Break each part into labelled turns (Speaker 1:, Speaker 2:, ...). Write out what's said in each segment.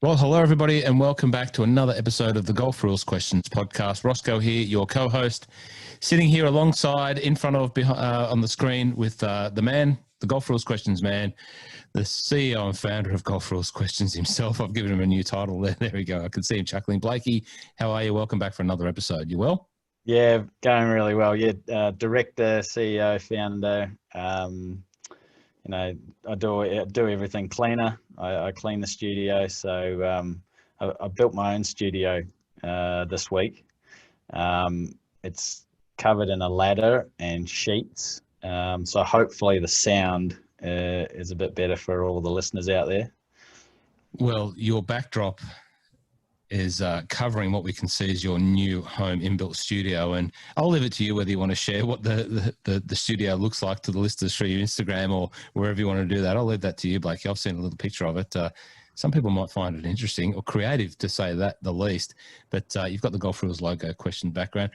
Speaker 1: Well, hello, everybody, and welcome back to another episode of the Golf Rules Questions podcast. Roscoe here, your co-host, sitting here alongside, in front of, on the screen with the man, the Golf Rules Questions man, the CEO and founder of Golf Rules Questions himself. I've given him a new title there. There we go. I can see him chuckling. Blakey, how are you? Welcome back for another episode. You well?
Speaker 2: Yeah, going really well. Yeah, director, CEO, founder. I do everything cleaner. I clean the studio. So I built my own studio this week. It's covered in a ladder and sheets. So hopefully the sound is a bit better for all the listeners out there.
Speaker 1: Well, your backdrop is covering what we can see as your new home inbuilt studio, and I'll leave it to you whether you want to share what the studio looks like to the listeners through your Instagram or wherever you want to do that. I'll leave that to you, Blakey. I've seen a little picture of it. Some people might find it interesting or creative, to say that the least, but you've got the Golf Rules logo question background.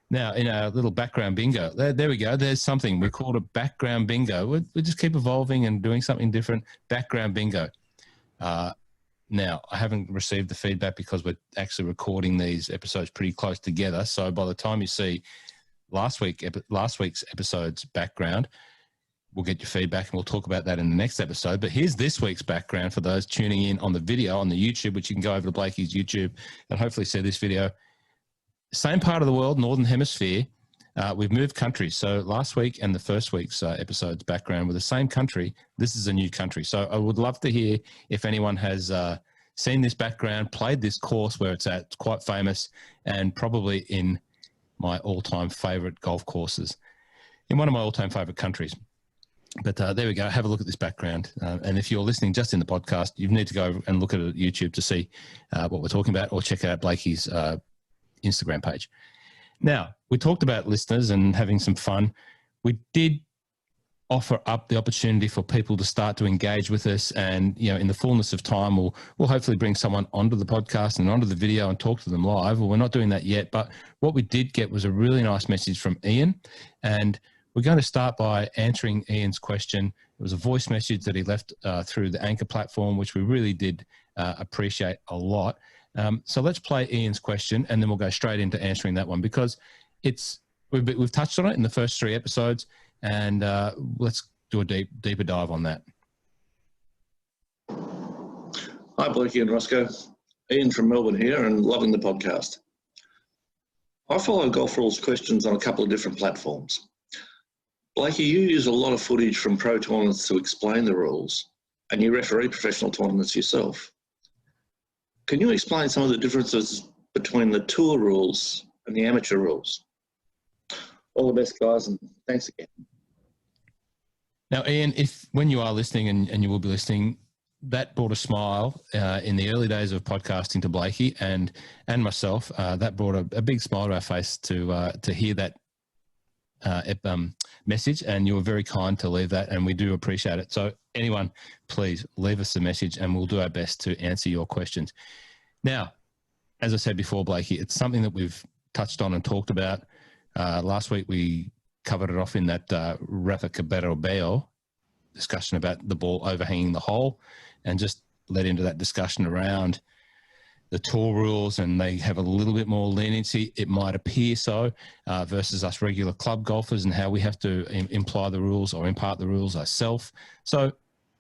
Speaker 1: Now, in our little background bingo, there we go. There's something we called a background bingo. We just keep evolving and doing something different. Background bingo. Now, I haven't received the feedback because we're actually recording these episodes pretty close together. So by the time you see last week's episode's background, we'll get your feedback and we'll talk about that in the next episode. But here's this week's background for those tuning in on the video on the YouTube, which you can go over to Blakey's YouTube and hopefully see this video. Same part of the world, Northern Hemisphere. We've moved countries. So last week and the first week's episode's background were the same country. This is a new country. So I would love to hear if anyone has seen this background, played this course where it's at. It's quite famous and probably in my all-time favorite golf courses, in one of my all-time favorite countries. But there we go. Have a look at this background. And if you're listening just in the podcast, you need to go and look at it at YouTube to see what we're talking about, or check out Blakey's Instagram page. Now, we talked about listeners and having some fun. We did offer up the opportunity for people to start to engage with us, and in the fullness of time, we'll hopefully bring someone onto the podcast and onto the video and talk to them live. Well, we're not doing that yet, but what we did get was a really nice message from Ian, and we're going to start by answering Ian's question. It was a voice message that he left through the Anchor platform, which we really did appreciate a lot. So let's play Ian's question, and then we'll go straight into answering that one, because we've touched on it in the first 3 episodes, and let's do a deeper dive on that.
Speaker 3: Hi, Blakey and Rossco. Ian from Melbourne here, and loving the podcast. I follow Golf Rules Questions on a couple of different platforms. Blakey, you use a lot of footage from pro tournaments to explain the rules, and you referee professional tournaments yourself. Can you explain some of the differences between the tour rules and the amateur rules? All the best, guys, and thanks again.
Speaker 1: Now, Ian, when you are listening, and you will be listening, that brought a smile in the early days of podcasting to Blakey and myself. That brought a big smile to our face to hear that message, and you were very kind to leave that, and we do appreciate it. So anyone, please leave us a message and we'll do our best to answer your questions. Now, as I said before, Blakey, it's something that we've touched on and talked about. Last week we covered it off in that Rafa Cabrera discussion about the ball overhanging the hole, and just led into that discussion around the tour rules, and they have a little bit more leniency, it might appear so, versus us regular club golfers, and how we have to imply the rules or impart the rules ourselves. So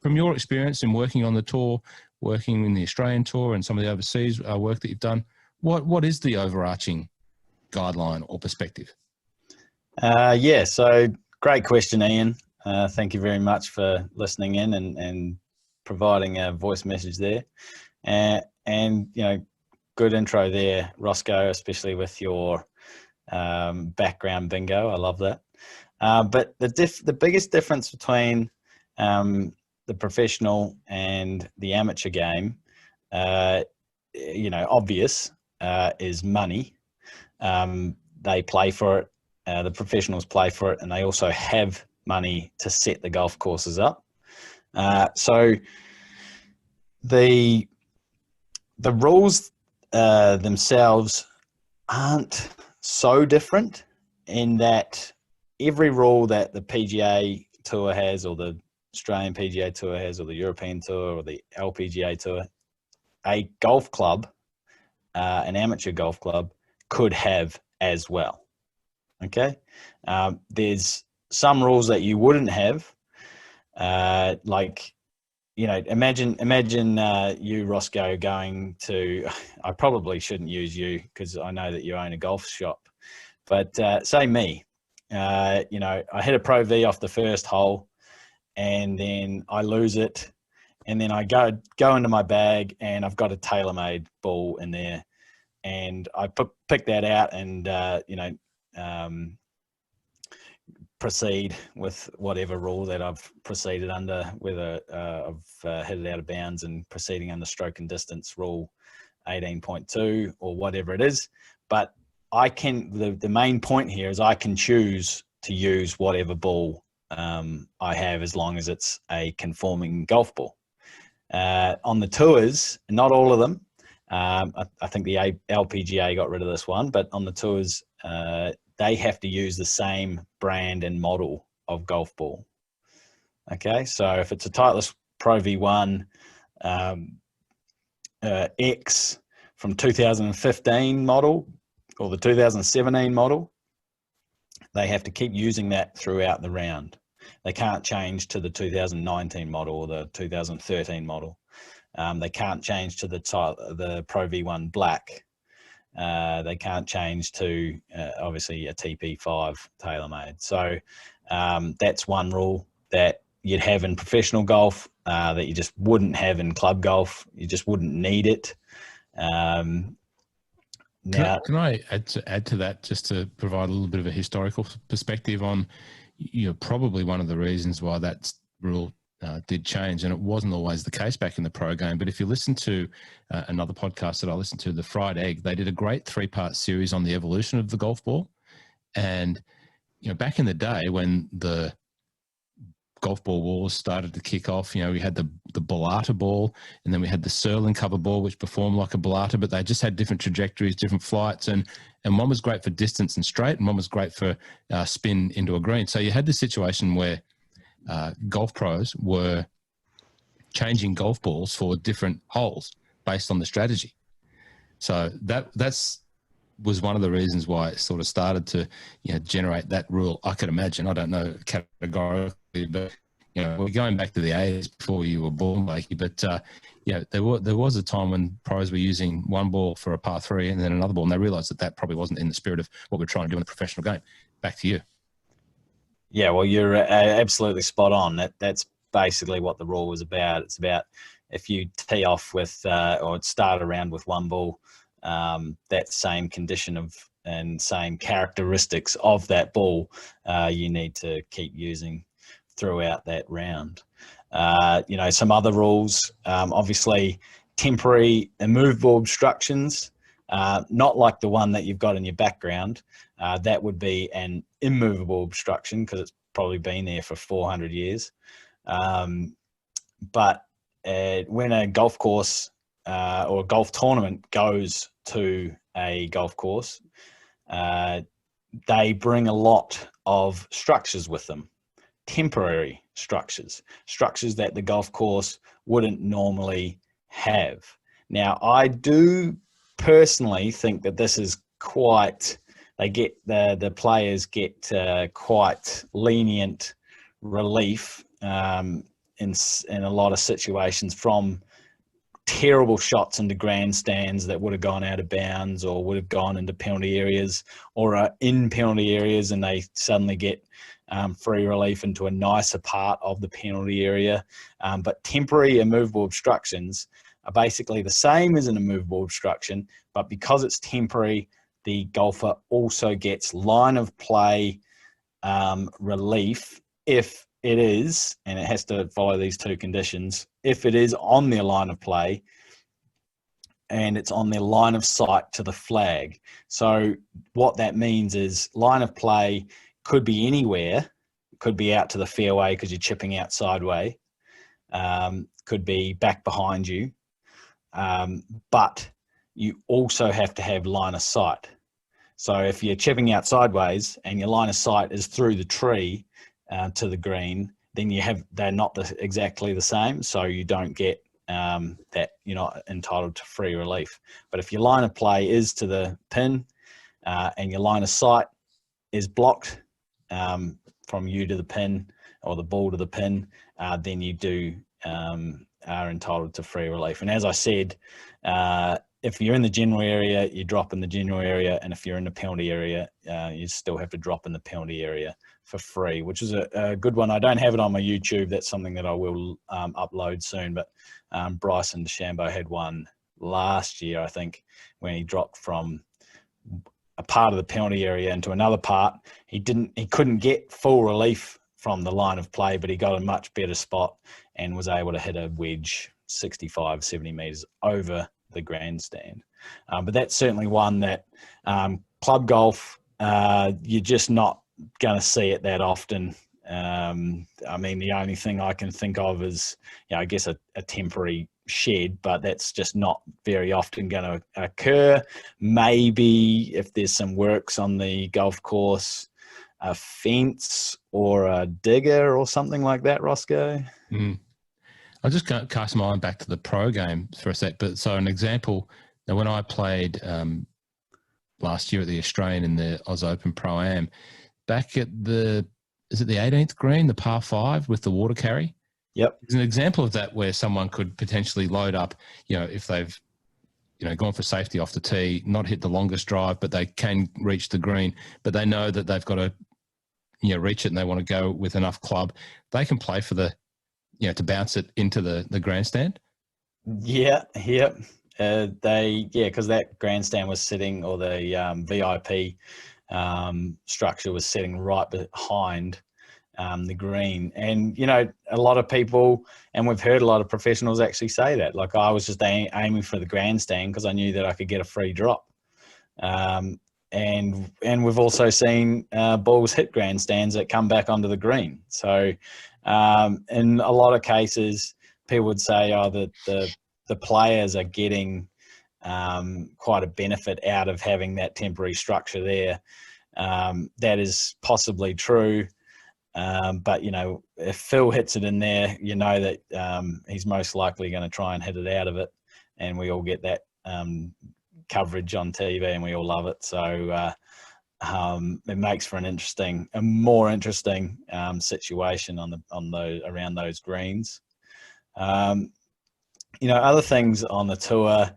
Speaker 1: from your experience in working on the tour, working in the Australian tour and some of the overseas work that you've done, what is the overarching guideline or perspective?
Speaker 2: So great question, Ian. Thank you very much for listening in and providing a voice message there. And good intro there, Rossco, especially with your background bingo. I love that. But the biggest difference between the professional and the amateur game, obvious, is money. They play for it. The professionals play for it, and they also have money to set the golf courses up. So the rules themselves aren't so different, in that every rule that the PGA Tour has, or the Australian PGA Tour has, or the European Tour, or the LPGA Tour, a golf club, an amateur golf club, could have as well. Okay, there's some rules that you wouldn't have, like, you know, imagine you, Rossco, going to, I probably shouldn't use you because I know that you own a golf shop, but say me, you know, I hit a Pro V off the first hole and then I lose it, and then I go into my bag and I've got a tailor-made ball in there, and I pick that out and, you know, proceed with whatever rule that I've proceeded under, whether I've hit it out of bounds and proceeding under stroke and distance rule 18.2 or whatever it is. But I can, the main point here is I can choose to use whatever ball I have, as long as it's a conforming golf ball. On the tours, not all of them, I think the LPGA got rid of this one, but on the tours, they have to use the same brand and model of golf ball. Okay, so if it's a Titleist Pro V1 X from 2015 model or the 2017 model, they have to keep using that throughout the round. They can't change to the 2019 model or the 2013 model. They can't change to the Pro V1 Black. They can't change to obviously a TP5 TaylorMade. So that's one rule that you'd have in professional golf that you just wouldn't have in club golf. You just wouldn't need it. Now,
Speaker 1: can I add to that, just to provide a little bit of a historical perspective on, you know, probably one of the reasons why that rule did change, and it wasn't always the case back in the pro game. But if you listen to another podcast that I listened to, The Fried Egg, they did a great 3-part series on the evolution of the golf ball. And, you know, back in the day when the golf ball wars started to kick off, you know, we had the Bellata ball, and then we had the Serling cover ball, which performed like a Bellata, but they just had different trajectories, different flights, and one was great for distance and straight, and one was great for spin into a green. So you had this situation where golf pros were changing golf balls for different holes based on the strategy. So that's was one of the reasons why it sort of started to, you know, generate that rule. I could imagine, I don't know categorically, but, you know, we're going back to the 80s before you were born, Blakey. But yeah, there was a time when pros were using one ball for a par 3 and then another ball, and they realised that probably wasn't in the spirit of what we're trying to do in the professional game. Back to you.
Speaker 2: Yeah, well, you're absolutely spot on. That's basically what the rule was about. It's about if you tee off with or start around with one ball, that same condition of and same characteristics of that ball, you need to keep using throughout that round. You know, some other rules, obviously temporary immovable obstructions, not like the one that you've got in your background. That would be an immovable obstruction because it's probably been there for 400 years. But when a golf course or a golf tournament goes to a golf course, they bring a lot of structures with them, temporary structures that the golf course wouldn't normally have. Now, I do personally think that this is quite, the players get quite lenient relief in a lot of situations from terrible shots into grandstands that would have gone out of bounds or would have gone into penalty areas or are in penalty areas, and they suddenly get free relief into a nicer part of the penalty area. But temporary immovable obstructions are basically the same as an immovable obstruction, but because it's temporary, the golfer also gets line of play relief if it is, and it has to follow these two conditions, if it is on their line of play and it's on their line of sight to the flag. So what that means is line of play could be anywhere, could be out to the fairway because you're chipping out sideways, could be back behind you, but you also have to have line of sight. So if you're chipping out sideways and your line of sight is through the tree to the green, then they're not exactly the same, so you don't get that you're not entitled to free relief. But if your line of play is to the pin and your line of sight is blocked from you to the pin or the ball to the pin, then you do are entitled to free relief. And as I said, if you're in the general area, you drop in the general area, and if you're in the penalty area, you still have to drop in the penalty area for free, which is a good one. I don't have it on my YouTube. That's something that I will upload soon. But Bryson DeChambeau had one last year, I think, when he dropped from a part of the penalty area into another part. He couldn't get full relief from the line of play, but he got a much better spot and was able to hit a wedge 65, 70 metres over the grandstand. But that's certainly one that club golf, you're just not going to see it that often. I mean, the only thing I can think of is, I guess a temporary shed, but that's just not very often going to occur. Maybe if there's some works on the golf course, a fence or a digger or something like that, Rossco.
Speaker 1: I'll just cast my mind back to the pro game for a sec. But so an example, now when I played last year at the Australian in the Oz Open Pro-Am, back at is it the 18th green, the par 5 with the water carry?
Speaker 2: Yep.
Speaker 1: It's an example of that where someone could potentially load up, if they've, gone for safety off the tee, not hit the longest drive, but they can reach the green, but they know that they've got to, reach it and they want to go with enough club. They can play for to bounce it into the grandstand.
Speaker 2: Yeah. Because that grandstand was sitting, or the VIP structure was sitting right behind the green. And, a lot of people, and we've heard a lot of professionals actually say that, like, I was just aiming for the grandstand because I knew that I could get a free drop. And we've also seen balls hit grandstands that come back onto the green. So in a lot of cases, people would say, the players are getting quite a benefit out of having that temporary structure there. That is possibly true. But, if Phil hits it in there, that he's most likely going to try and hit it out of it. And we all get that coverage on TV and we all love it. So it makes for a more interesting situation around those greens. Other things on the tour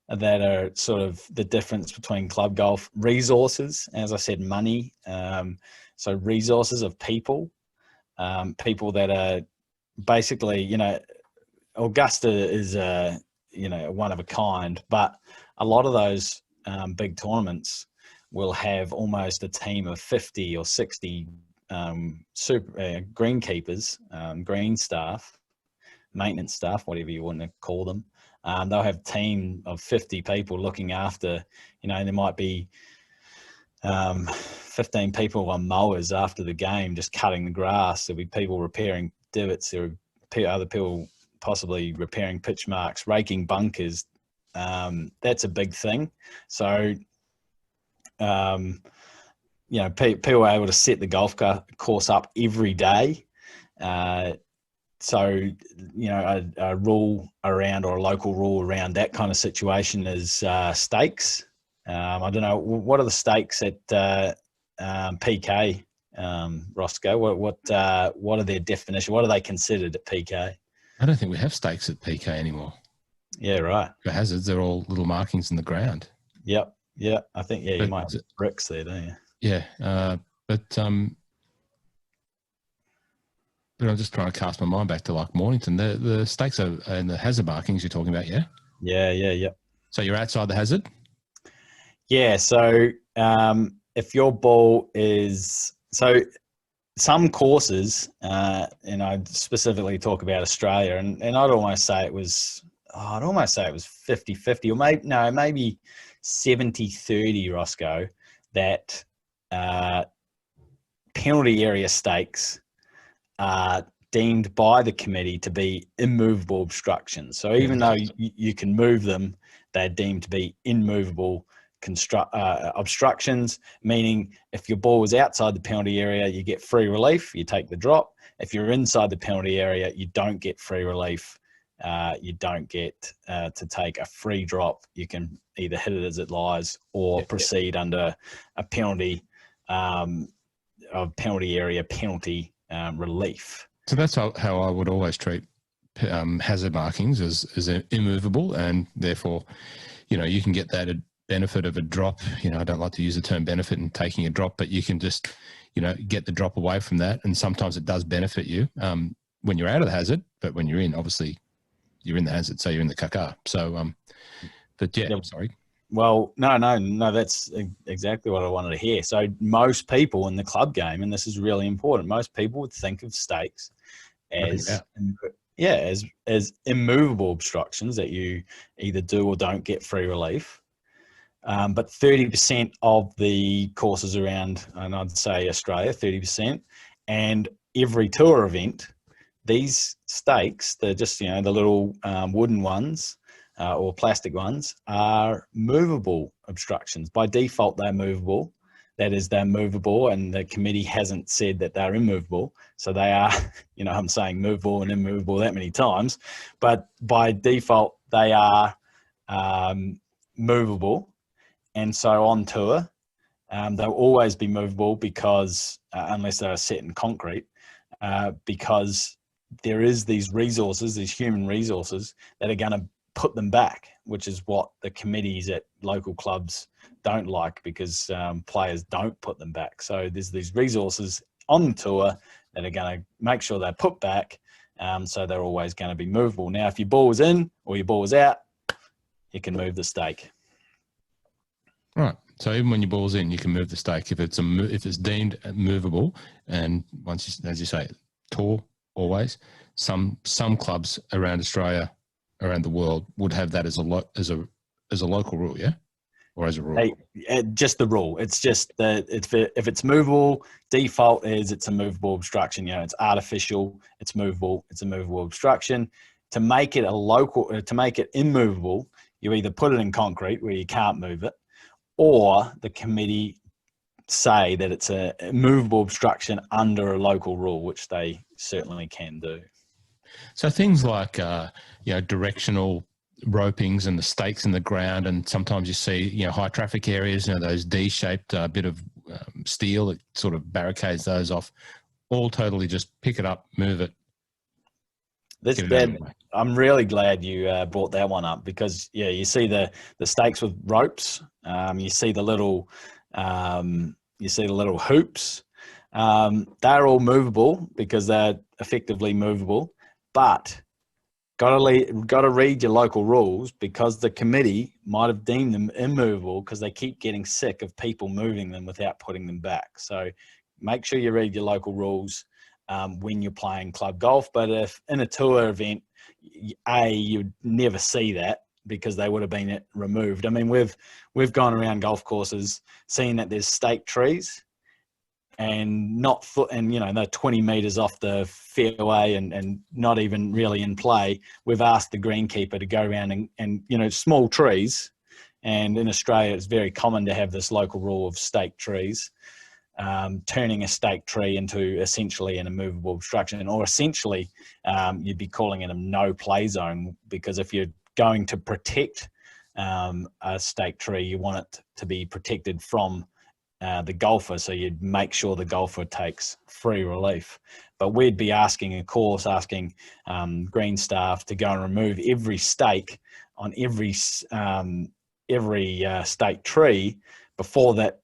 Speaker 2: that are sort of the difference between club golf: resources, as I said, money. So resources of people that are basically, Augusta is one of a kind, but a lot of those big tournaments will have almost a team of 50 or 60 greenkeepers, green staff, maintenance staff, whatever you want to call them. They'll have a team of 50 people looking after, there might be 15 people on mowers after the game just cutting the grass. There'll be people repairing divots. There are other people possibly repairing pitch marks, raking bunkers. That's a big thing. So, people are able to set the golf course up every day. So, a rule around, or a local rule around that kind of situation is stakes. I don't know, what are the stakes at PK, Rossco? What are their definition? What are they considered at PK?
Speaker 1: I don't think we have stakes at PK anymore.
Speaker 2: Yeah, right.
Speaker 1: For hazards, they're all little markings in the ground.
Speaker 2: Yep. Yeah, I think, you might have bricks there, don't you?
Speaker 1: Yeah, but I'm just trying to cast my mind back to like Mornington. The stakes are in the hazard markings you're talking about, yeah?
Speaker 2: Yeah.
Speaker 1: So you're outside the hazard?
Speaker 2: Yeah, so if your ball is... So some courses, and I specifically talk about Australia, and I'd almost say it was 50-50, or maybe 70-30, Rossco, that penalty area stakes are deemed by the committee to be immovable obstructions. So even though you can move them, they're deemed to be immovable obstructions, meaning if your ball is outside the penalty area, you get free relief, you take the drop. If you're inside the penalty area, you don't get free relief, You don't get to take a free drop. You can either hit it as it lies or proceed under a penalty, area penalty relief.
Speaker 1: So that's how I would always treat hazard markings as immovable, and therefore, you can get that benefit of a drop. I don't like to use the term benefit in taking a drop, but you can just, get the drop away from that. And sometimes it does benefit you when you're out of the hazard, but when you're in, obviously you're in the hazard, so you're in the caca. So, but yeah, I'm sorry.
Speaker 2: Well, no, that's exactly what I wanted to hear. So most people in the club game, and this is really important, most people would think of stakes as immovable obstructions that you either do or don't get free relief. But 30% of the courses around, and I'd say Australia, 30%, and every tour event, these stakes, they're just, the little wooden ones or plastic ones, are movable obstructions. By default, they're movable. That is, they're movable, and the committee hasn't said that they're immovable. So they are, I'm saying movable and immovable that many times, but by default, they are movable. And so on tour, they'll always be movable because, unless they're set in concrete, because there is these resources, these human resources that are going to put them back, which is what the committees at local clubs don't like, because players don't put them back. So there's these resources on the tour that are going to make sure they're put back. So they're always going to be movable. Now, if your ball is in or your ball is out, you can move the stake.
Speaker 1: Right. So even when your ball's in, you can move the stake if it's deemed movable. And once, as you say, tour always. Some clubs around Australia, around the world, would have that as a local rule, yeah, or as a rule.
Speaker 2: Just the rule. It's just that if it's movable, default is it's a movable obstruction. It's artificial. It's movable. It's a movable obstruction. To make it immovable, you either put it in concrete where you can't move it, or the committee say that it's a movable obstruction under a local rule, which they certainly can do.
Speaker 1: So things like, directional ropings and the stakes in the ground, and sometimes you see, high traffic areas, those D-shaped bit of steel that sort of barricades those off, all totally just pick it up, move it.
Speaker 2: That's bad. I'm really glad you brought that one up, because you see the stakes with ropes. You see the little hoops. They're all movable because they're effectively movable, but got to read your local rules, because the committee might have deemed them immovable because they keep getting sick of people moving them without putting them back. So make sure you read your local rules when you're playing club golf. But if in a tour event, you'd never see that, because they would have been removed. I mean, we've gone around golf courses seeing that there's stake trees and they're 20 meters off the fairway and not even really in play. We've asked the greenkeeper to go around and small trees. And in Australia, it's very common to have this local rule of stake trees, turning a stake tree into essentially an immovable obstruction, or essentially you'd be calling it a no play zone, because if you're going to protect a stake tree, you want it to be protected from the golfer, so you'd make sure the golfer takes free relief. But we'd be asking green staff to go and remove every stake on every stake tree before that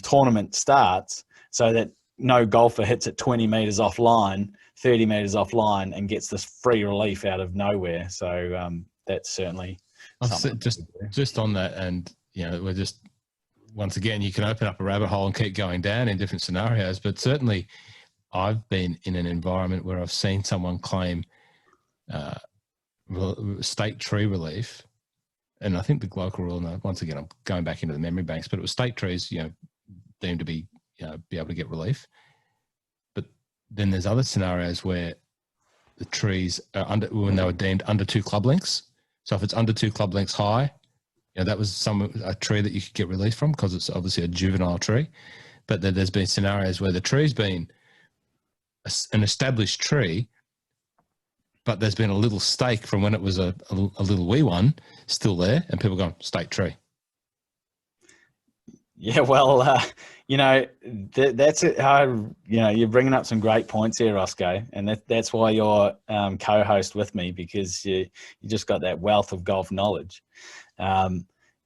Speaker 2: tournament starts, so that no golfer hits it 20 meters offline, 30 meters offline, and gets this free relief out of nowhere. So that's certainly something.
Speaker 1: Just on that, and we're just, once again, you can open up a rabbit hole and keep going down in different scenarios, but certainly I've been in an environment where I've seen someone claim stake tree relief. And I think the local rule, and once again, I'm going back into the memory banks, but it was stake trees, deemed to be, be able to get relief. But then there's other scenarios where the trees are when they were deemed under 2 club lengths. So if it's under 2 club lengths high, that was a tree that you could get relief from, because it's obviously a juvenile tree. But there's been scenarios where the tree's been an established tree, but there's been a little stake from when it was a little wee one still there, and people going, stake tree.
Speaker 2: Yeah, well, that's it. You're bringing up some great points here, Rossco, and that's why you're co-host with me, because you just got that wealth of golf knowledge.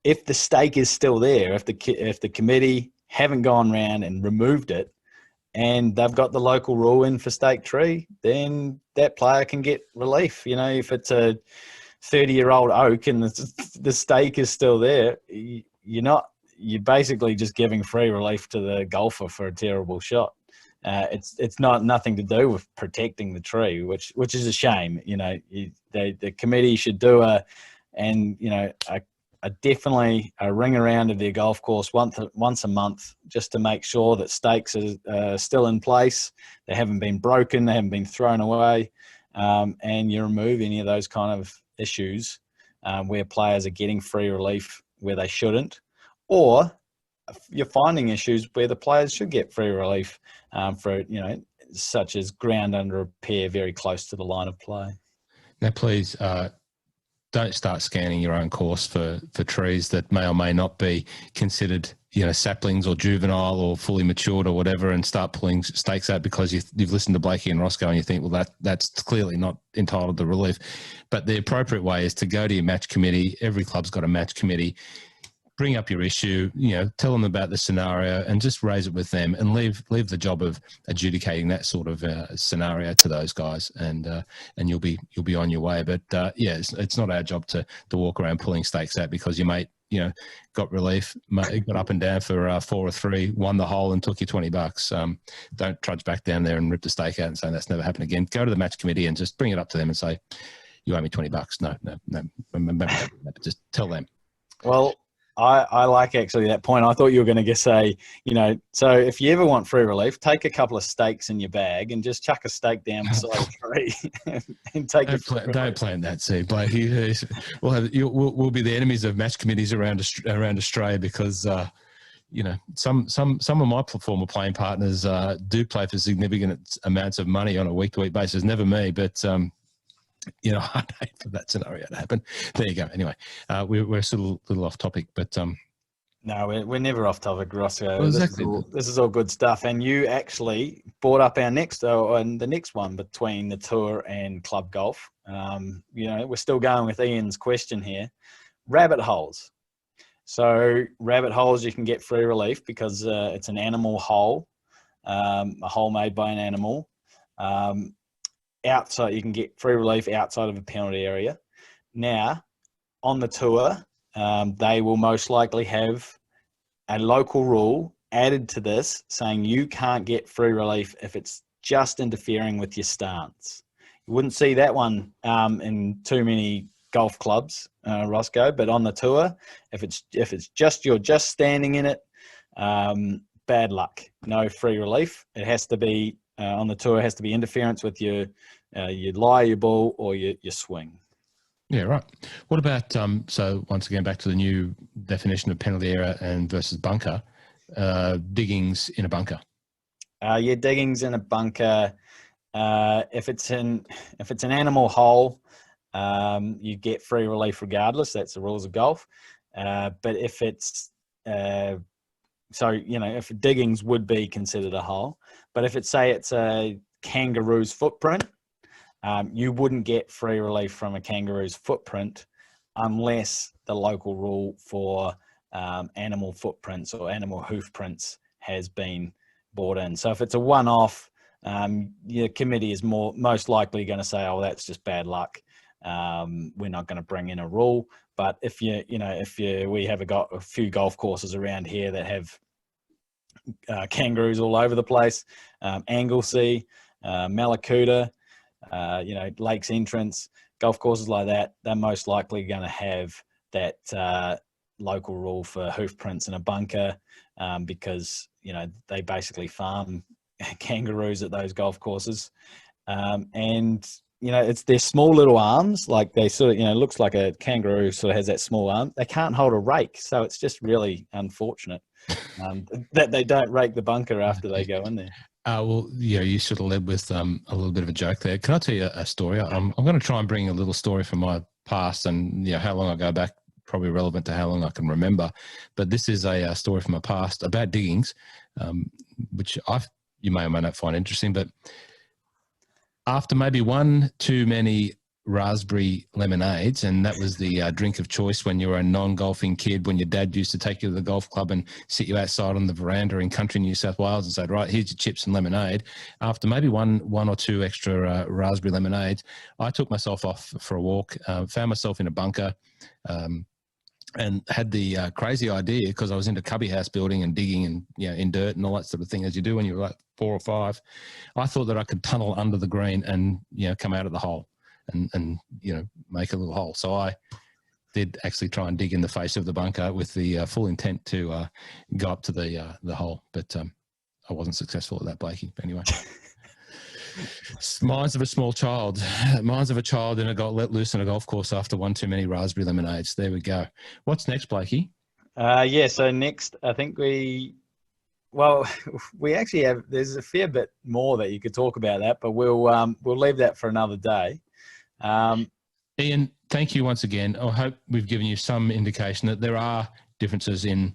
Speaker 2: If the stake is still there, if the committee haven't gone round and removed it, and they've got the local rule in for stake tree, then that player can get relief. If it's a 30-year-old oak and the stake is still there, you're basically just giving free relief to the golfer for a terrible shot. It's nothing to do with protecting the tree, which is a shame. The committee should do definitely a ring around of their golf course once a month, just to make sure that stakes are still in place. They haven't been broken, they haven't been thrown away, and you remove any of those kind of issues where players are getting free relief where they shouldn't, or you're finding issues where the players should get free relief for such as ground under repair very close to the line of play.
Speaker 1: Now, please don't start scanning your own course for trees that may or may not be considered, saplings or juvenile or fully matured or whatever, and start pulling stakes out because you've listened to Blakey and Rossco and you think, well, that's clearly not entitled to relief. But the appropriate way is to go to your match committee. Every club's got a match committee. Bring up your issue, tell them about the scenario and just raise it with them, and leave the job of adjudicating that sort of scenario to those guys, and you'll be on your way. But it's not our job to walk around pulling stakes out because your mate got relief, got up and down for 4 or 3, won the hole and took you $20. Don't trudge back down there and rip the stake out and say that's never happened again. Go to the match committee and just bring it up to them and say, you owe me $20. No, just tell them.
Speaker 2: Well, I like actually that point. I thought you were going to say, so if you ever want free relief, take a couple of stakes in your bag and just chuck a stake down beside a tree and take it.
Speaker 1: Don't plant that seed, Blake. We'll be the enemies of match committees around Australia because some of my former playing partners do play for significant amounts of money on a week-to-week basis. Never me, but I'd hate for that scenario to happen. There you go. Anyway, we're still a little off topic, but
Speaker 2: no, we're never off topic, Rossco.
Speaker 1: Well, exactly.
Speaker 2: This is all good stuff. And you actually brought up our next one between the tour and club golf. We're still going with Ian's question here. Rabbit holes. So rabbit holes, you can get free relief because it's an animal hole, a hole made by an animal. Outside, you can get free relief outside of a penalty area. Now, on the tour, they will most likely have a local rule added to this saying you can't get free relief if it's just interfering with your stance. You wouldn't see that one in too many golf clubs, Rossco, but on the tour, if it's just you're just standing in it, bad luck. No free relief. It has to be on the tour. It has to be interference with your lie, your ball, or your swing.
Speaker 1: Yeah, right. What about so once again back to the new definition of penalty area and versus bunker, diggings in a bunker.
Speaker 2: Diggings in a bunker. If it's an animal hole, you get free relief regardless. That's the rules of golf. But if it's if diggings would be considered a hole, but if it's a kangaroo's footprint, you wouldn't get free relief from a kangaroo's footprint unless the local rule for animal footprints or animal hoof prints has been brought in. So if it's a one-off, your committee is most likely going to say, "Oh, that's just bad luck. We're not going to bring in a rule." But if we have got a few golf courses around here that have kangaroos all over the place, Anglesey, Malakuta, Lakes Entrance, golf courses like that, they're most likely going to have that local rule for hoof prints in a bunker because they basically farm kangaroos at those golf courses, and it's their small little arms, like they sort of, looks like a kangaroo sort of has that small arm. They can't hold a rake. So it's just really unfortunate that they don't rake the bunker after they go in there.
Speaker 1: Well, yeah, you sort of led with a little bit of a joke there. Can I tell you a story? I'm going to try and bring a little story from my past, and how long I go back, probably relevant to how long I can remember. But this is a story from my past about diggings, which you may or may not find interesting. But after maybe one too many raspberry lemonades, and that was the drink of choice when you were a non-golfing kid, when your dad used to take you to the golf club and sit you outside on the veranda in country New South Wales and say, right, here's your chips and lemonade. After maybe one or two extra raspberry lemonades, I took myself off for a walk, found myself in a bunker, and had the crazy idea, because I was into cubby house building and digging and in dirt and all that sort of thing, as you do when you're like 4 or 5. I thought that I could tunnel under the green and come out of the hole and make a little hole. So I did actually try and dig in the face of the bunker with the full intent to go up to the hole, but I wasn't successful at that, Blakey. Anyway. Minds of a small child. Minds of a child and got let loose on a golf course after one too many raspberry lemonades. There we go. What's next, Blakey?
Speaker 2: So next, I think we actually have, there's a fair bit more that you could talk about that, but we'll leave that for another day.
Speaker 1: Ian, thank you once again. I hope we've given you some indication that there are differences in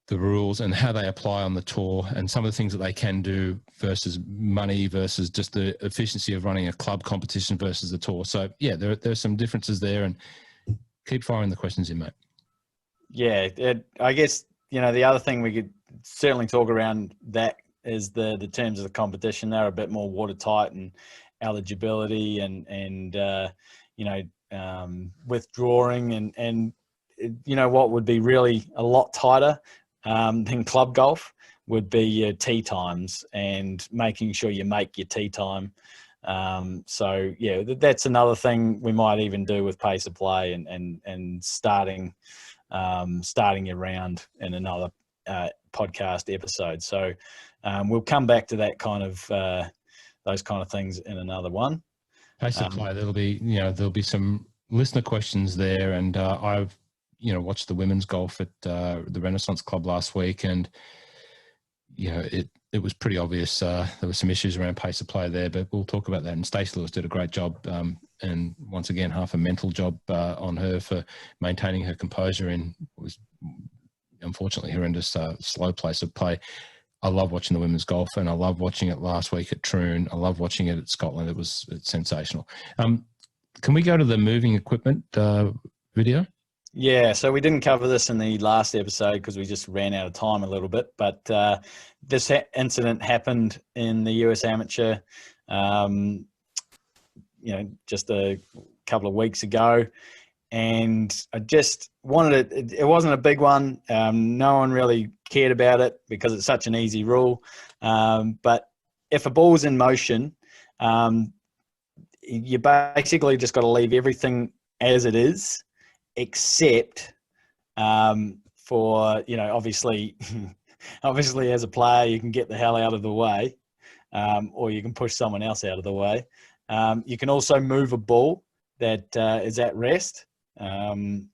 Speaker 1: the rules and how they apply on the tour, and some of the things that they can do versus money versus just the efficiency of running a club competition versus the tour. So yeah, there's some differences there, and keep firing the questions in, mate.
Speaker 2: Yeah, I guess, the other thing we could certainly talk around that is the terms of the competition. They're a bit more watertight, and eligibility and withdrawing and what would be really a lot tighter than club golf would be your tee times and making sure you make your tee time. So yeah, that's another thing we might even do with pace of play and starting your round in another podcast episode. So we'll come back to that kind of those kind of things in another one.
Speaker 1: Pace of play. There'll be some listener questions there, and I've watched the women's golf at the Renaissance Club last week, and it was pretty obvious there were some issues around pace of play there, but we'll talk about that. And Stacey Lewis did a great job, and once again, half a mental job on her for maintaining her composure in what was unfortunately horrendous slow pace of play. I love watching the women's golf, and I love watching it last week at Troon. I love watching it at Scotland. It's sensational. Can we go to the moving equipment video?
Speaker 2: Yeah, so we didn't cover this in the last episode because we just ran out of time a little bit, but this incident happened in the US Amateur, just a couple of weeks ago, and I just wanted it wasn't a big one. No one really cared about it because it's such an easy rule, but if a ball's in motion, you basically just got to leave everything as it is, except for, obviously as a player, you can get the hell out of the way, or you can push someone else out of the way. You can also move a ball that is at rest on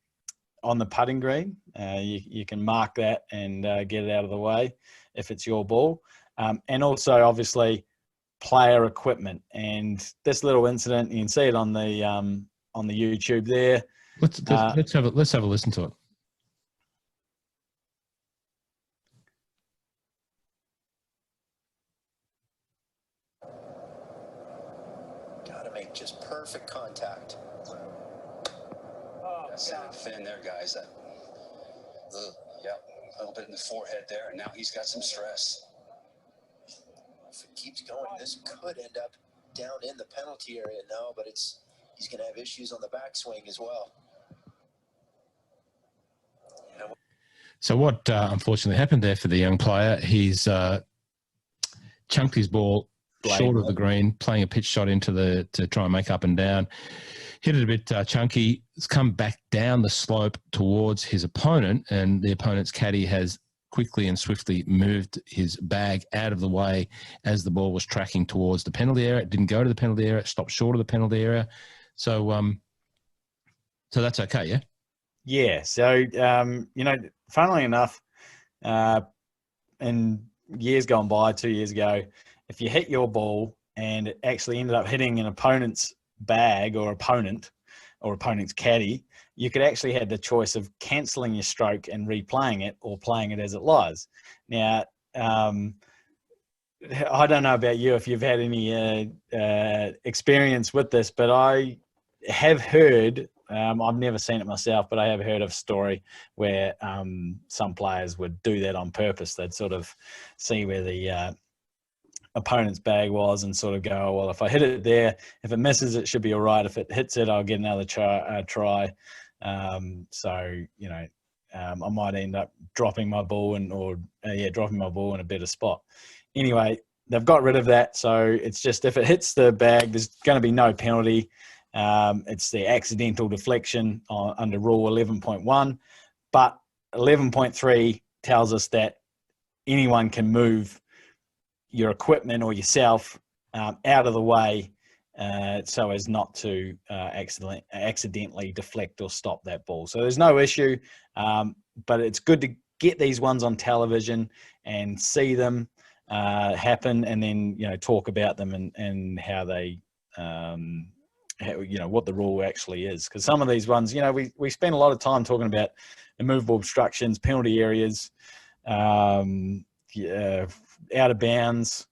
Speaker 2: the putting green. You can mark that and get it out of the way if it's your ball. And also, obviously, player equipment. And this little incident, you can see it on the YouTube there.
Speaker 1: Let's have a listen to it.
Speaker 4: Gotta make just perfect contact. That's it, thin there, guys. Yep, a little bit in the forehead there, and now he's got some stress. If it keeps going, this could end up down in the penalty area. No, but he's going to have issues on the backswing as well.
Speaker 1: So what unfortunately happened there for the young player, he's chunked his ball short of the green, playing a pitch shot to try and make up and down. Hit it a bit chunky. It's come back down the slope towards his opponent, and the opponent's caddy has quickly and swiftly moved his bag out of the way as the ball was tracking towards the penalty area. It didn't go to the penalty area. It stopped short of the penalty area. So that's okay, yeah?
Speaker 2: Yeah. So, funnily enough, in years gone by, 2 years ago, if you hit your ball and it actually ended up hitting an opponent's bag or opponent's caddy, you could actually have the choice of cancelling your stroke and replaying it or playing it as it lies. Now, I don't know about you if you've had any experience with this, but I have heard, I've never seen it myself, but I have heard of a story where some players would do that on purpose. They'd sort of see where the opponent's bag was and sort of go, oh, well, if I hit it there, if it misses, it should be all right. If it hits it, I'll get another try. So, you know, I might end up dropping my ball in a better spot. Anyway, they've got rid of that. So it's just, if it hits the bag, there's going to be no penalty. It's the accidental deflection under Rule 11.1. But 11.3 tells us that anyone can move your equipment or yourself out of the way so as not to accidentally deflect or stop that ball. So there's no issue, but it's good to get these ones on television and see them happen, and then, you know, talk about them and how they, you know, what the rule actually is. Because some of these ones, you know, we spend a lot of time talking about immovable obstructions, penalty areas, out of bounds,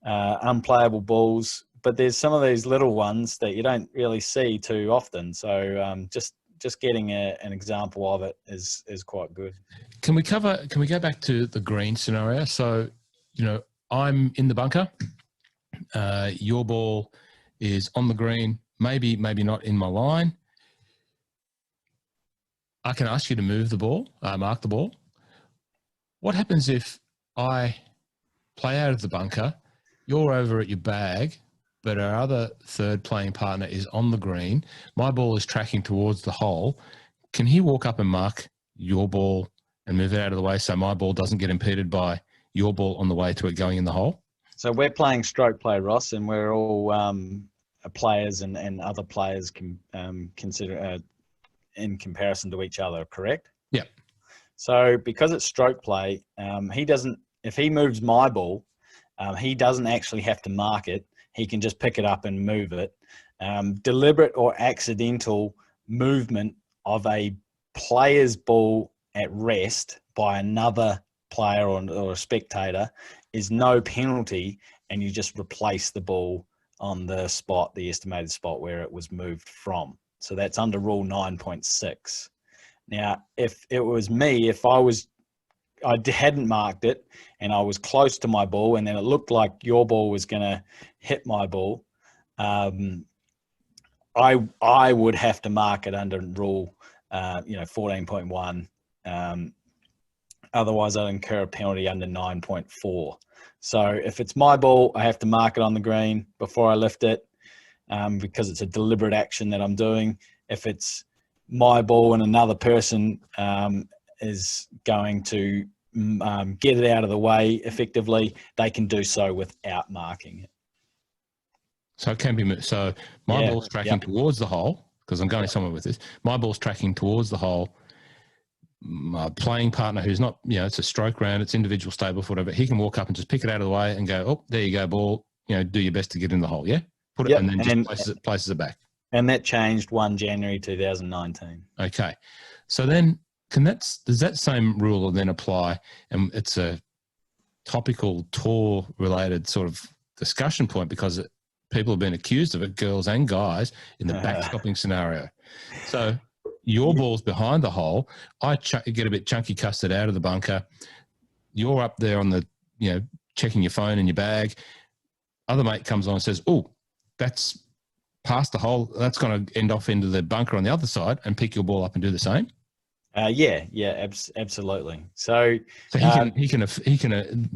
Speaker 2: unplayable balls, but there's some of these little ones that you don't really see too often. So just getting an example of it is quite good.
Speaker 1: Can we go back to the green scenario? So, you know, I'm in the bunker. Your ball is on the green, maybe not in my line. I can ask you to move the ball, mark the ball. What happens if I play out of the bunker, you're over at your bag, but our other third playing partner is on the green, my ball is tracking towards the hole? Can he walk up and mark your ball and move it out of the way so my ball doesn't get impeded by your ball on the way to it going in the hole?
Speaker 2: So we're playing stroke play, Ross, and we're all players and other players can consider in comparison to each other, correct?
Speaker 1: Yeah.
Speaker 2: So because it's stroke play, if he moves my ball, he doesn't actually have to mark it. He can just pick it up and move it. Deliberate or accidental movement of a player's ball at rest by another player or a spectator is no penalty, and you just replace the ball on the estimated spot where it was moved from. So that's under Rule 9.6. Now, if it was me, if I hadn't marked it and I was close to my ball and then it looked like your ball was going to hit my ball, I would have to mark it under Rule 14.1. Otherwise, I'd incur a penalty under 9.4. So if it's my ball, I have to mark it on the green before I lift it, because it's a deliberate action that I'm doing. If it's my ball and another person is going to get it out of the way effectively, they can do so without marking it.
Speaker 1: So it can be moved. So my ball's tracking towards the hole, because I'm going somewhere with this. My ball's tracking towards the hole. My playing partner, who's not, you know, it's a stroke round, it's individual stable, whatever, he can walk up and just pick it out of the way and go, oh, there you go, ball. You know, do your best to get in the hole. Yeah, put it, and then just places it back.
Speaker 2: And that changed 1 January 2019.
Speaker 1: Okay, so then does that same rule then apply? And it's a topical tour related sort of discussion point, because people have been accused of it, girls and guys, in the backstopping scenario. So your ball's behind the hole. I get a bit chunky custard out of the bunker. You're up there on the, you know, checking your phone in your bag. Other mate comes on and says, oh, that's past the hole. That's going to end off into the bunker on the other side, and pick your ball up and do the same.
Speaker 2: Absolutely. So
Speaker 1: he can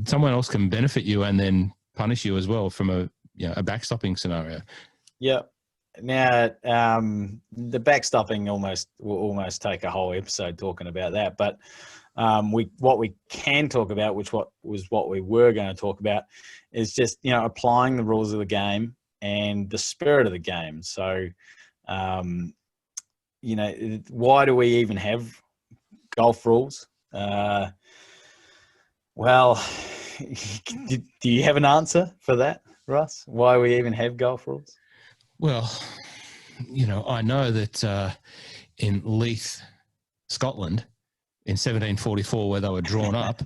Speaker 1: someone else can benefit you and then punish you as well from a backstopping scenario.
Speaker 2: Yeah. Now, the backstopping will almost take a whole episode talking about that. But what we can talk about, what we were going to talk about, is just, you know, applying the rules of the game and the spirit of the game. So, you know, why do we even have golf rules? Well, do you have an answer for that, Ross? Why we even have golf rules?
Speaker 1: Well, I know that in Leith, Scotland, in 1744, where they were drawn up,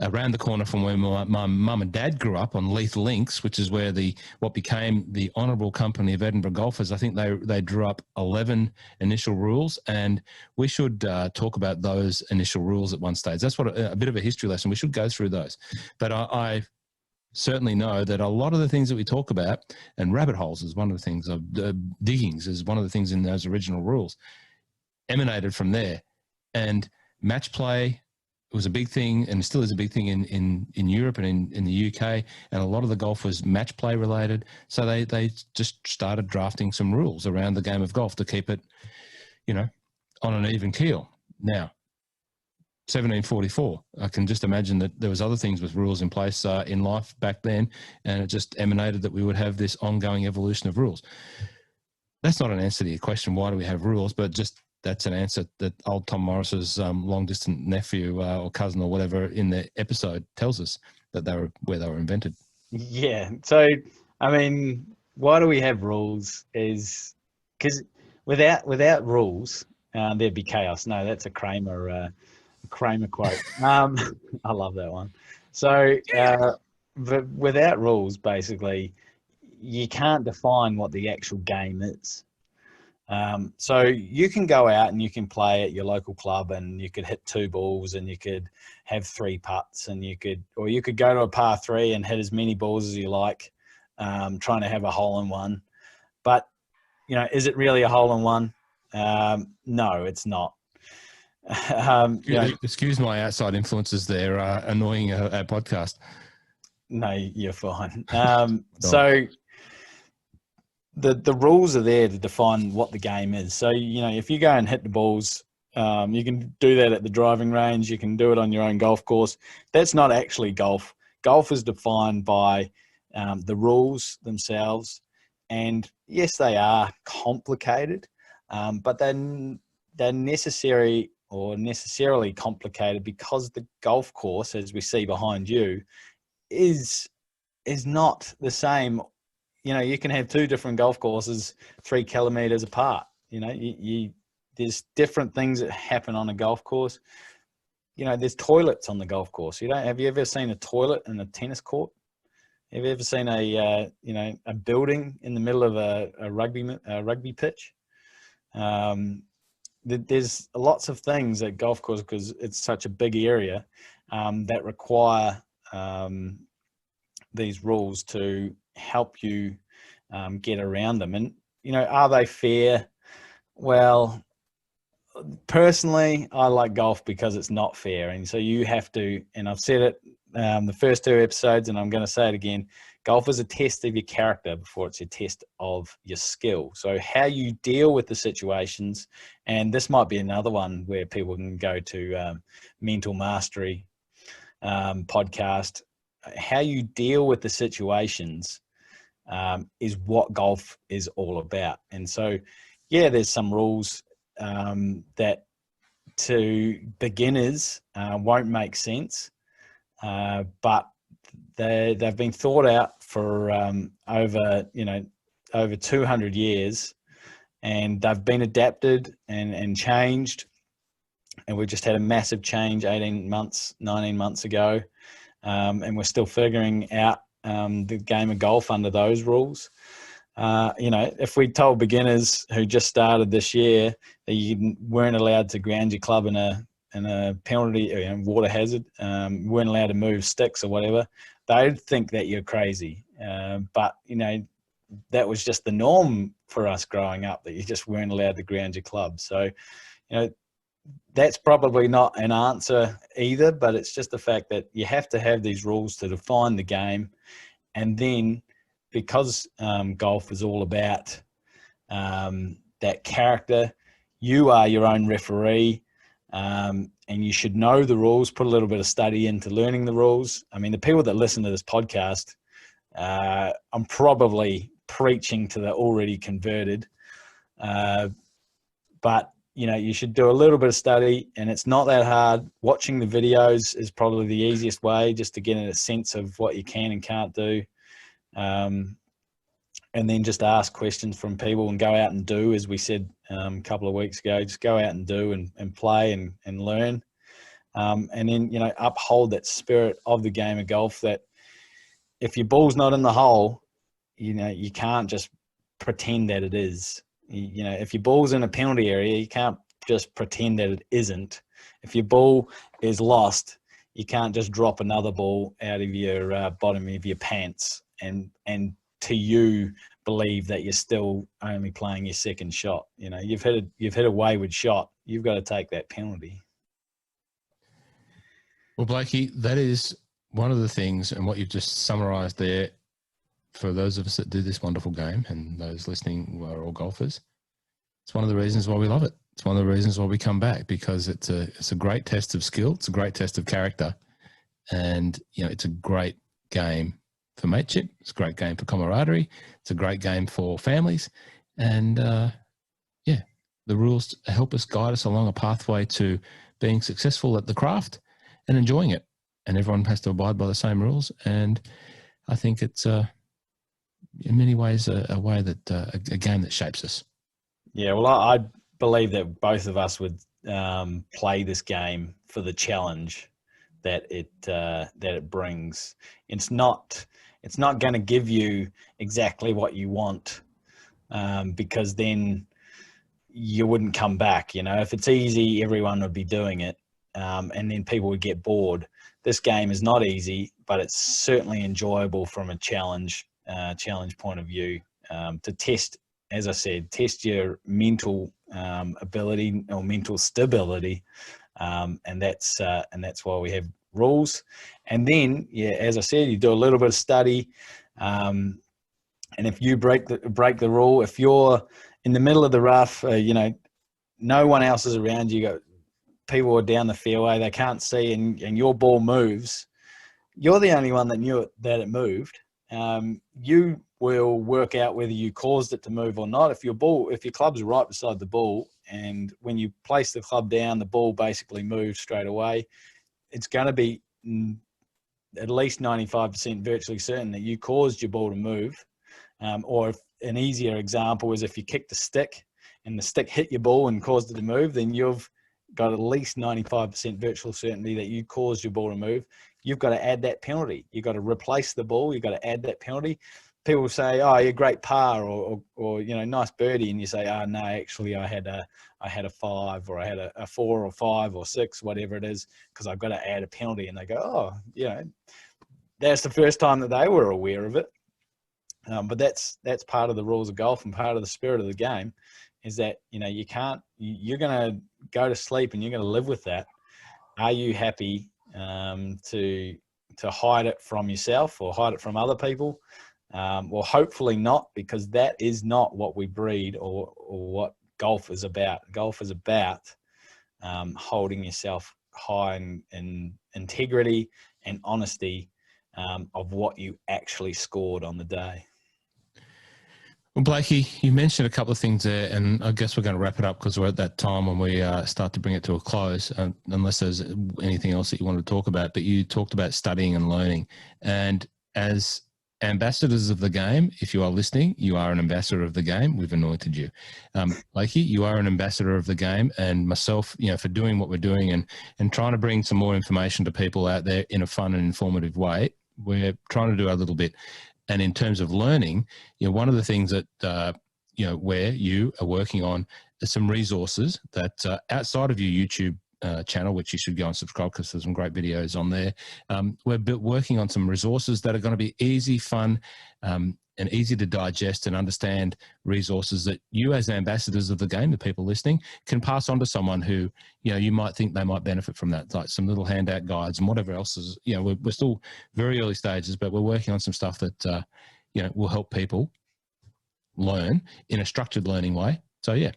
Speaker 1: around the corner from where my mum and dad grew up on Leith Links, which is where what became the Honourable Company of Edinburgh Golfers. I think they drew up 11 initial rules, and we should talk about those initial rules at one stage. That's what a bit of a history lesson. We should go through those. But I certainly know that a lot of the things that we talk about, and rabbit holes is one of the things, diggings is one of the things in those original rules, emanated from there. And match play was a big thing, and still is a big thing in Europe and in the UK, and a lot of the golf was match play related. So they just started drafting some rules around the game of golf to keep it, on an even keel. Now, 1744, I can just imagine that there was other things with rules in place in life back then, and it just emanated that we would have this ongoing evolution of rules. That's not an answer to your question, why do we have rules, but just that's an answer that old Tom Morris's long-distance nephew or cousin or whatever in the episode tells us that where they were invented.
Speaker 2: Yeah. So, I mean, why do we have rules is because without rules, there'd be chaos. No, that's a Kramer quote. I love that one. So, without rules, basically, you can't define what the actual game is. So you can go out and you can play at your local club, and you could hit 2 balls, and you could have 3 putts, and you could go to a par 3 and hit as many balls as you like, trying to have a hole in one. But is it really a hole in one? No, it's not.
Speaker 1: Excuse my outside influences there, annoying our podcast.
Speaker 2: No, you're fine. So the rules are there to define what the game is. So, if you go and hit the balls, you can do that at the driving range. You can do it on your own golf course. That's not actually golf. Golf is defined by the rules themselves. And yes, they are complicated, but they're necessarily complicated because the golf course, as we see behind you, is not the same. You can have 2 different golf courses 3 kilometers apart. There's different things that happen on a golf course. There's toilets on the golf course. Have you ever seen a toilet in a tennis court? Have you ever seen a building in the middle of a rugby pitch? There's lots of things at golf course, because it's such a big area, that require these rules to help you get around them. And are they fair? Well, personally, I like golf because it's not fair, and so you have to, and I've said it the first 2 episodes, and I'm going to say it again, golf is a test of your character before it's a test of your skill. So how you deal with the situations, and this might be another one where people can go to Mental Mastery podcast. How you deal with the situations is what golf is all about. And so, there's some rules that to beginners won't make sense, but they've been thought out for over 200 years, and they've been adapted and changed. And we just had a massive change 19 months ago, and we're still figuring out the game of golf under those rules. If we told beginners who just started this year that you weren't allowed to ground your club in a penalty, water hazard, weren't allowed to move sticks or whatever, they'd think that you're crazy. But that was just the norm for us growing up, that you just weren't allowed to ground your club. So, that's probably not an answer either, but it's just the fact that you have to have these rules to define the game. And then, because golf is all about that character, you are your own referee, and you should know the rules, put a little bit of study into learning the rules. I mean, the people that listen to this podcast, I'm probably preaching to the already converted, but you should do a little bit of study, and it's not that hard. Watching the videos is probably the easiest way, just to get a sense of what you can and can't do. And then just ask questions from people and go out and do, as we said a couple of weeks ago. Just go out and do and play and learn. And then, uphold that spirit of the game of golf, that if your ball's not in the hole, you can't just pretend that it is. If your ball's in a penalty area, you can't just pretend that it isn't. If your ball is lost, you can't just drop another ball out of your bottom of your pants and to you believe that you're still only playing your second shot. You've hit a wayward shot. You've got to take that penalty.
Speaker 1: Well, Blakey, that is one of the things, and what you've just summarised there, for those of us that do this wonderful game and those listening who are all golfers, it's one of the reasons why we love it. It's one of the reasons why we come back, because it's a great test of skill. It's a great test of character. And, it's a great game for mateship. It's a great game for camaraderie. It's a great game for families. And, the rules help us guide us along a pathway to being successful at the craft and enjoying it. And everyone has to abide by the same rules. And I think it's, in many ways, a way that a game that shapes us. Yeah,
Speaker 2: well, I believe that both of us would play this game for the challenge that it brings. It's not going to give you exactly what you want, because then you wouldn't come back. If it's easy, everyone would be doing it, and then people would get bored. This game is not easy, but it's certainly enjoyable from a challenge point of view, to test, as I said, test your mental ability or mental stability, and that's why we have rules. And then, as I said, you do a little bit of study, and if you break the rule, if you're in the middle of the rough, no one else is around you. People are down the fairway, they can't see, and your ball moves. You're the only one that knew that it moved. You will work out whether you caused it to move or not. If your club's right beside the ball, and when you place the club down, the ball basically moves straight away, it's going to be at least 95% virtually certain that you caused your ball to move. Or if an easier example is if you kicked the stick and the stick hit your ball and caused it to move, then you've got at least 95% virtual certainty that you caused your ball to move. You've got to add that penalty. You've got to replace the ball. You've got to add that penalty. People say, "Oh, you're a great par," or nice birdie, and you say, "Oh, no, actually, I had a 5, or I had a 4 or 5 or 6, whatever it is, because I've got to add a penalty." And they go, "Oh, that's the first time that they were aware of it." But that's part of the rules of golf and part of the spirit of the game, is that you can't. You're going to go to sleep and you're going to live with that. Are you happy to hide it from yourself or hide it from other people? Well, hopefully not, because that is not what we breed or what golf is about. Golf is about holding yourself high in integrity and honesty of what you actually scored on the day.
Speaker 1: Well, Blakey, you mentioned a couple of things there, and I guess we're going to wrap it up because we're at that time when we start to bring it to a close, unless there's anything else that you want to talk about. But you talked about studying and learning. And as ambassadors of the game, if you are listening, you are an ambassador of the game. We've anointed you. Blakey, you are an ambassador of the game, and myself, for doing what we're doing and trying to bring some more information to people out there in a fun and informative way. We're trying to do our little bit. And in terms of learning, one of the things that, where you are working on is some resources that outside of your YouTube channel, which you should go and subscribe because there's some great videos on there. We're working on some resources that are going to be easy, fun, and easy to digest and understand, resources that you as ambassadors of the game, the people listening, can pass on to someone who, you might think they might benefit from that, like some little handout guides and whatever else is, we're still very early stages, but we're working on some stuff that, will help people learn in a structured learning way. So, I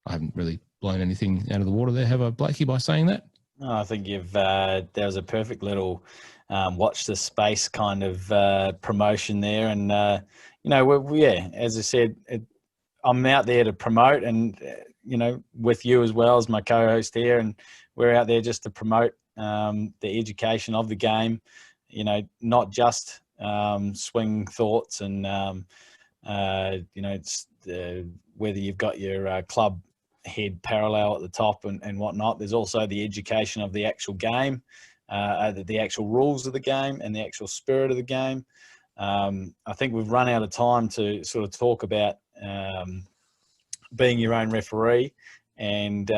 Speaker 1: haven't really blown anything out of the water there, have I, Blakey, by saying that?
Speaker 2: No, I think there was a perfect little watch this space kind of promotion there. And, as I said, I'm out there to promote, and with you as well as my co-host here, and we're out there just to promote the education of the game. Not just swing thoughts and whether you've got your club head parallel at the top and whatnot. There's also the education of the actual game, the actual rules of the game, and the actual spirit of the game. I think we've run out of time to sort of talk about being your own referee and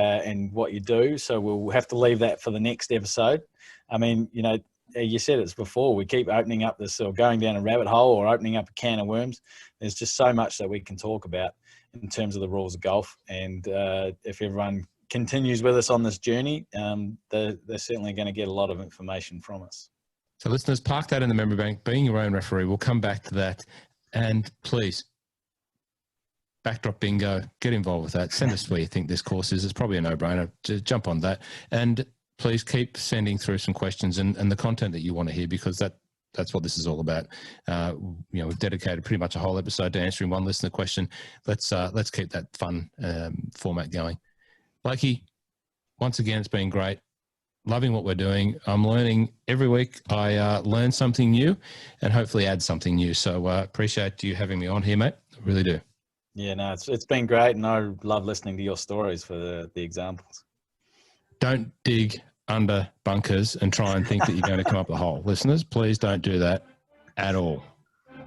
Speaker 2: what you do. So we'll have to leave that for the next episode. I mean, you said it's before, we keep opening up this, or going down a rabbit hole, or opening up a can of worms. There's just so much that we can talk about in terms of the rules of golf. And if everyone continues with us on this journey, they're certainly going to get a lot of information from us.
Speaker 1: So listeners, park that in the memory bank, being your own referee. We'll come back to that. And please, backdrop bingo, get involved with that. Send us where you think this course is. It's probably a no-brainer. Just jump on that. And please keep sending through some questions and the content that you want to hear, because that's what this is all about. We've dedicated pretty much a whole episode to answering one listener question. Let's keep that fun format going. Blakey, once again, it's been great. Loving what we're doing. I'm learning every week. I learn something new and hopefully add something new. So appreciate you having me on here, mate. I really do.
Speaker 2: Yeah, no, it's been great, and I love listening to your stories for the examples.
Speaker 1: Don't dig under bunkers and try and think that you're going to come up the hole. Listeners, please don't do that at all.